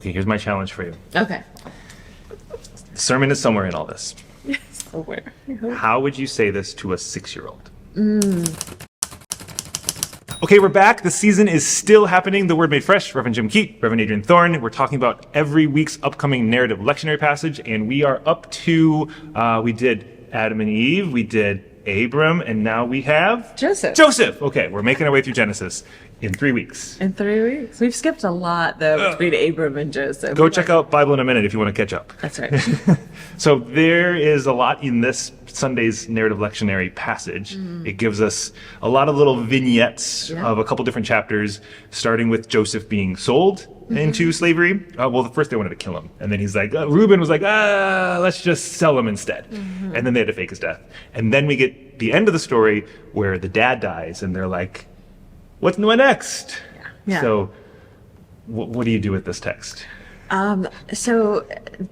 Okay, here's my challenge for you. Okay. The sermon is somewhere in all this. Somewhere. How would you say this to a 6-year-old? Okay, we're back. The season is still happening. The Word Made Fresh, Reverend Jim Keat, Reverend Adriene Thorne. We're talking about every week's upcoming narrative lectionary passage, and we are up to, we did Adam and Eve, we did Abram, and now we have... Joseph. Okay, we're making our way through Genesis in 3 weeks. In 3 weeks. We've skipped a lot, though, between Abram and Joseph. Go check out Bible in a Minute if you want to catch up. That's right. So there is a lot in this Sunday's narrative lectionary passage. It gives us a lot of little vignettes of a couple different chapters, starting with Joseph being sold into slavery. Well, first they wanted to kill him. And then he's like, Reuben was like, let's just sell him instead. And then they had to fake his death. And then we get the end of the story where the dad dies and they're like, what's next? Yeah. So what do you do with this text? So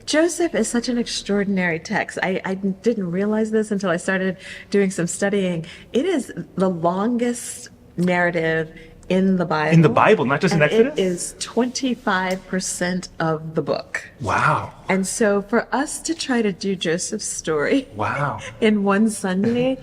Joseph is such an extraordinary text. I didn't realize this until I started doing some studying. It is the longest narrative in the Bible. In the Bible, not just in Exodus? It is 25% of the book. Wow. And so for us to try to do Joseph's story in one Sunday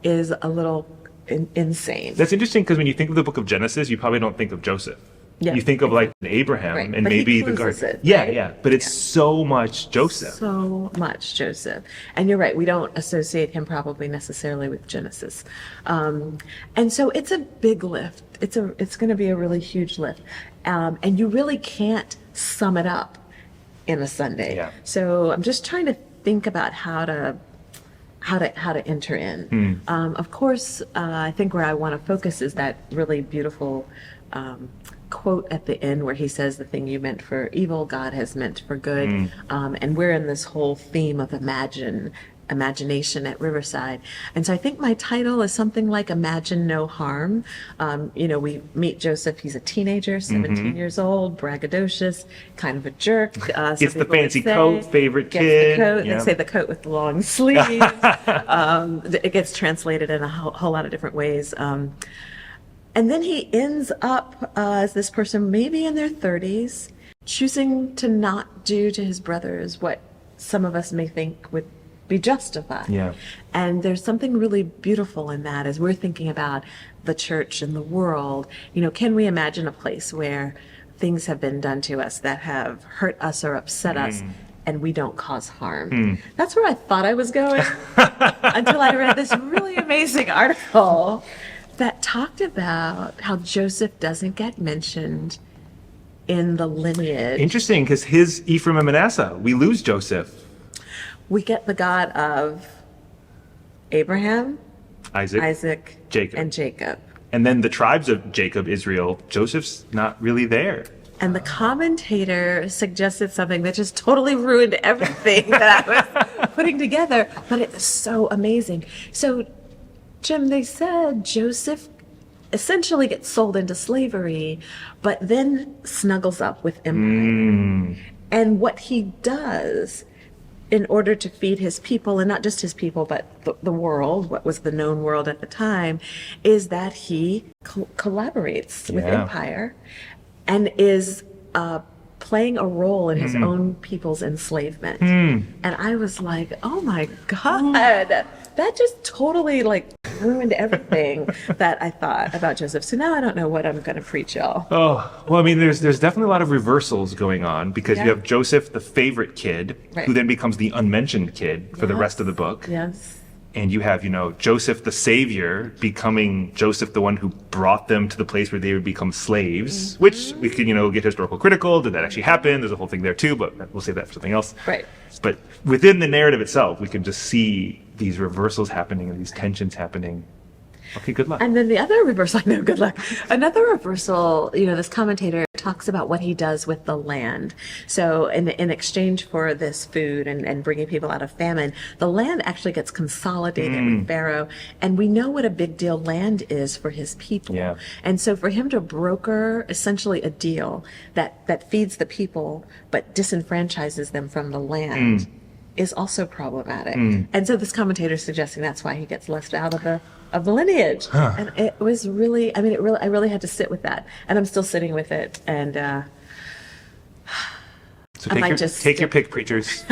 is a little insane. That's interesting because when you think of the book of Genesis, you probably don't think of Joseph. Yeah, you think of like Abraham and but maybe he the garden. closes it, Yeah, right? yeah. But it's so much Joseph. So much Joseph. And you're right, we don't associate him probably necessarily with Genesis. And so it's a big lift. It's going to be a really huge lift. And you really can't sum it up in a Sunday. Yeah. So I'm just trying to think about how to enter in. Of course, I think where I want to focus is that really beautiful quote at the end where he says, the thing you meant for evil, God has meant for good. And we're in this whole theme of imagination at Riverside. And so I think my title is something like Imagine No Harm. We meet Joseph, he's a teenager, 17 years old, braggadocious, kind of a jerk. Gets the fancy coat, favorite kid. The coat. They say the coat with the long sleeves. It gets translated in a whole lot of different ways. And then he ends up as this person, maybe in their 30s, choosing to not do to his brothers what some of us may think would be justified. Yeah. And there's something really beautiful in that as we're thinking about the church and the world. Can we imagine a place where things have been done to us that have hurt us or upset us and we don't cause harm? That's where I thought I was going until I read this really amazing article that talked about how Joseph doesn't get mentioned in the lineage. Interesting, because his Ephraim and Manasseh, we lose Joseph. We get the God of Abraham, Isaac, Jacob. and Jacob. And then the tribes of Jacob, Israel, Joseph's not really there. And the commentator suggested something that just totally ruined everything that I was putting together, but it's so amazing. So, Jim, they said Joseph essentially gets sold into slavery, but then snuggles up with Empire. And what he does in order to feed his people, and not just his people, but the world, what was the known world at the time, is that he collaborates with Empire and is playing a role in his own people's enslavement. And I was like, oh my God, that just totally ruined everything that I thought about Joseph. So now I don't know what I'm going to preach y'all. Oh, well, I mean, there's definitely a lot of reversals going on because you have Joseph, the favorite kid, who then becomes the unmentioned kid for the rest of the book. Yes. And you have, Joseph, the savior, becoming Joseph, the one who brought them to the place where they would become slaves, which we can, get historical critical. Did that actually happen? There's a whole thing there too, but we'll save that for something else. Right. But within the narrative itself, we can just see these reversals happening and these tensions happening. Okay, good luck. And then the other reversal, I know, good luck. Another reversal, this commentator talks about what he does with the land. So in exchange for this food and bringing people out of famine, the land actually gets consolidated with Pharaoh. And we know what a big deal land is for his people. Yeah. And so for him to broker essentially a deal that feeds the people but disenfranchises them from the land is also problematic. And so this commentator is suggesting that's why he gets left out of the lineage. And it was really, I really had to sit with that. And I'm still sitting with it. And So I take might your, just take your pick, preachers.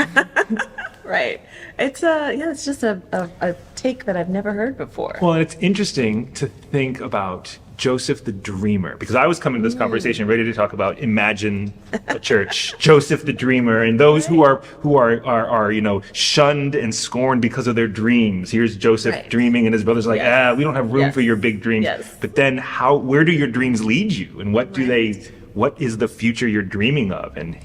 Right. It's it's just a take that I've never heard before. Well, and it's interesting to think about Joseph the dreamer, because I was coming to this conversation ready to talk about imagine a church, Joseph the dreamer, and those who are shunned and scorned because of their dreams. Here's Joseph Right. dreaming, and his brothers are like, we don't have room Yes. for your big dreams. Yes. But then where do your dreams lead you, and what is the future you're dreaming of? And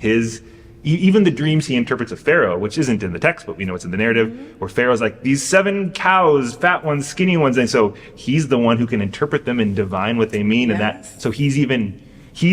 even the dreams he interprets of Pharaoh, which isn't in the text, but we know it's in the narrative, where Pharaoh's like, these 7 cows, fat ones, skinny ones. And so he's the one who can interpret them and divine what they mean. Yes. And so he's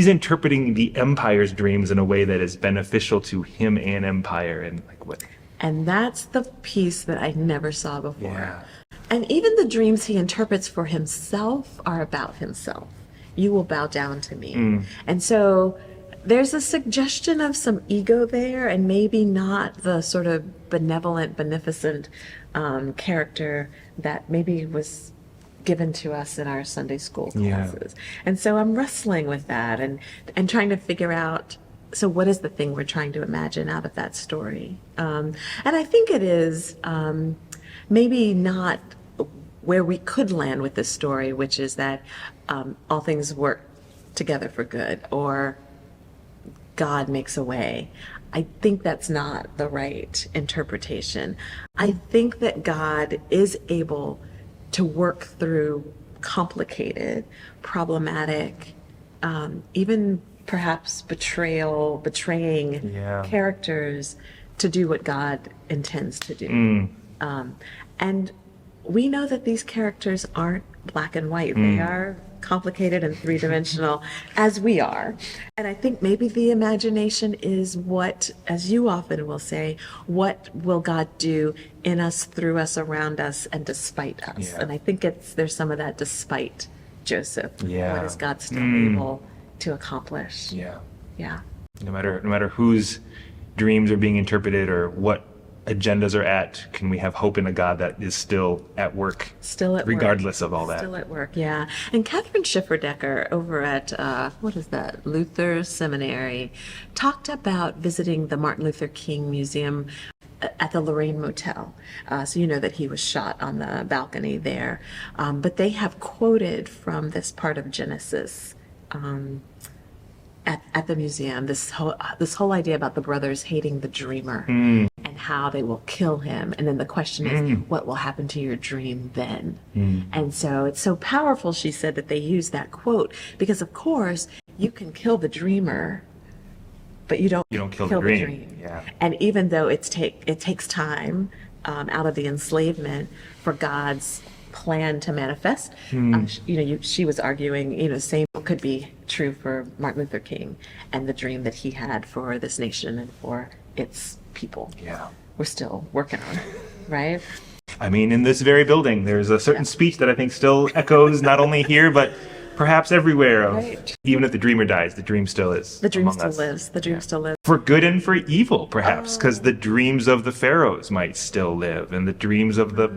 interpreting the empire's dreams in a way that is beneficial to him and empire. And like what? And that's the piece that I never saw before. Yeah. And even the dreams he interprets for himself are about himself. You will bow down to me. And so there's a suggestion of some ego there, and maybe not the sort of benevolent, beneficent character that maybe was given to us in our Sunday school classes. And so I'm wrestling with that and trying to figure out, so what is the thing we're trying to imagine out of that story? And I think it is maybe not where we could land with this story, which is that all things work together for good, or God makes a way. I think that's not the right interpretation. I think that God is able to work through complicated, problematic, even perhaps betraying characters to do what God intends to do. And we know that these characters aren't black and white. They are complicated and three-dimensional, as we are. And I think maybe the imagination is what, as you often will say, what will God do in us, through us, around us, and despite us? And I think there's some of that despite Joseph. What is God still able to accomplish? Yeah. No matter whose dreams are being interpreted or what agendas are at, can we have hope in a God that is still at work, regardless of all that? Still at work, yeah. And Catherine Schifferdecker over at, Luther Seminary, talked about visiting the Martin Luther King Museum at the Lorraine Motel. So you know that he was shot on the balcony there. But they have quoted from this part of Genesis at the museum, this whole idea about the brothers hating the dreamer and how they will kill him. And then the question is, what will happen to your dream then? And so it's so powerful, she said, that they use that quote, because of course you can kill the dreamer, but you don't kill the dream. Yeah. And even though it takes time out of the enslavement for God's plan to manifest, she was arguing, same could be true for Martin Luther King and the dream that he had for this nation and for its people. Yeah. We're still working on it, right? I mean, in this very building, there's a certain speech that I think still echoes not only here, but perhaps everywhere. Even if the dreamer dies, the dream still is. The dream among still us. lives. The dream still lives. For good and for evil, perhaps, because the dreams of the pharaohs might still live, and the dreams of the,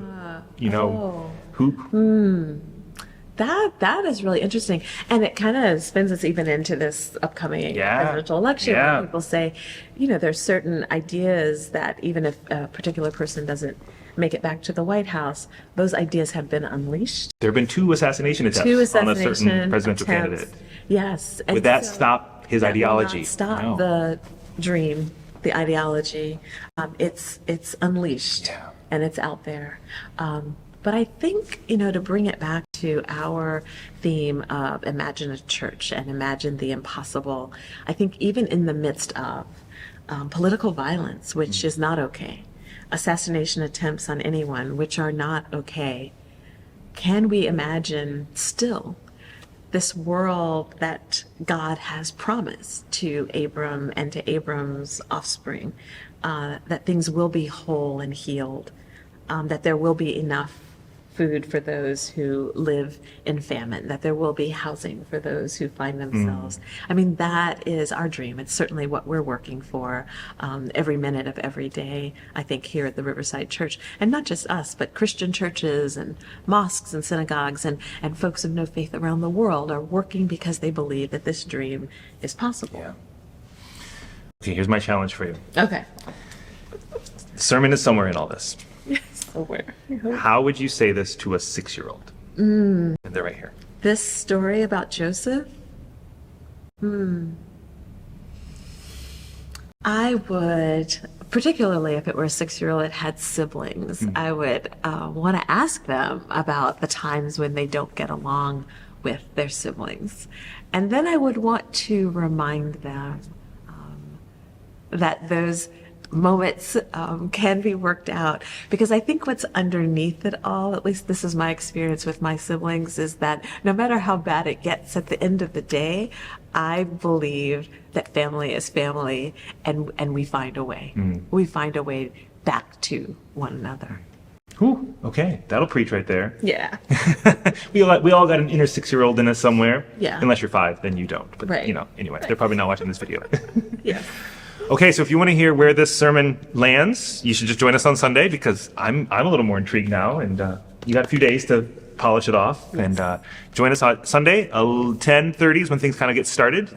That is really interesting. And it kind of spins us even into this upcoming presidential election. Where people say, there's certain ideas that even if a particular person doesn't make it back to the White House, those ideas have been unleashed. There have been 2 assassination attempts on a certain presidential candidate. Yes. Would that stop his ideology? Will not stop the dream, the ideology. It's unleashed and it's out there. But I think, to bring it back to our theme of imagine a church and imagine the impossible, I think even in the midst of political violence, which is not okay, assassination attempts on anyone, which are not okay, can we imagine still this world that God has promised to Abram and to Abram's offspring, that things will be whole and healed, that there will be enough food for those who live in famine, that there will be housing for those who find themselves. I mean, that is our dream. It's certainly what we're working for every minute of every day, I think, here at the Riverside Church. And not just us, but Christian churches and mosques and synagogues and folks of no faith around the world are working because they believe that this dream is possible. Okay, here's my challenge for you. Okay. The sermon is somewhere in all this. So where? How would you say this to a 6-year-old? And they're right here. This story about Joseph? I would, particularly if it were a 6-year-old that had siblings, I would want to ask them about the times when they don't get along with their siblings. And then I would want to remind them that those moments can be worked out, because I think what's underneath it all, at least this is my experience with my siblings, is that no matter how bad it gets at the end of the day, I believe that family is family, and we find a way. We find a way back to one another. Whew, okay, that'll preach right there. Yeah. we all got an inner 6-year-old in us somewhere. Yeah. Unless you're 5, then you don't. But, Right. Anyway, they're probably not watching this video. Yeah. Okay, so if you want to hear where this sermon lands, you should just join us on Sunday, because I'm a little more intrigued now, and you got a few days to polish it off. Yes. And join us on Sunday, 10:30 is when things kind of get started.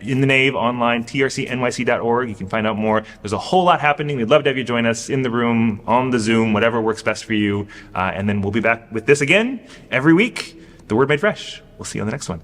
In the Nave online, trcnyc.org. You can find out more. There's a whole lot happening. We'd love to have you join us in the room, on the Zoom, whatever works best for you. And then we'll be back with this again every week. The Word Made Fresh. We'll see you on the next one.